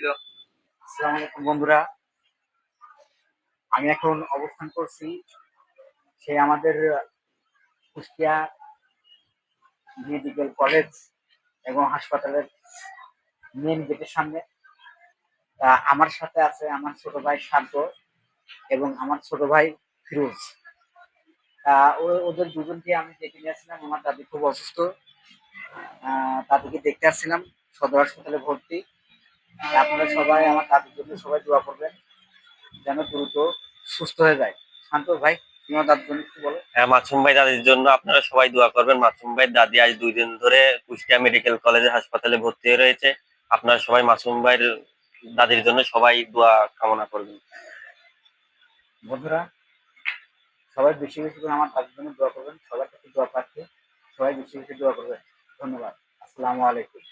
আসসালামু আলাইকুম বন্ধুরা, আমি এখন অবস্থান করছি সেই আমাদের কুষ্টিয়া মেডিকেল কলেজ এবং হাসপাতালের মেন গেটের সামনে। আমার সাথে আছে আমার ছোট ভাই শান্ত এবং আমার ছোট ভাই ফিরোজ। ওদের দুজনকে আমি দেখে নিয়ে আসছিলাম, আমার দাদি খুব অসুস্থ। দাদিকে দেখতে আসছিলাম, সদর হাসপাতালে ভর্তি। আপনারা সবাই আমার দাদির জন্য সবাই দোয়া করবেন যেন দ্রুত সুস্থ হয়ে যায়। শান্ত ভাই, তোমার দাদির জন্য কি বলো? হ্যাঁ, মাসুম ভাই দাদির জন্য আপনারা সবাই দোয়া করবেন। মাসুম ভাই দাদি আজ 2 দিন ধরে কুষ্টিয়া মেডিকেল কলেজে হাসপাতালে ভর্তি হয়ে রয়েছে। আপনারা সবাই মাসুম ভাইয়ের দাদির জন্য সবাই দোয়া কামনা করবেন। বন্ধুরা, সবাই বেশি বেশি করে আমার দাদির জন্য দোয়া করবেন, সবার কাছে দোয়া পাচ্ছি, সবাই বেশি বেশি দোয়া করবেন। ধন্যবাদ। আসসালামু আলাইকুম।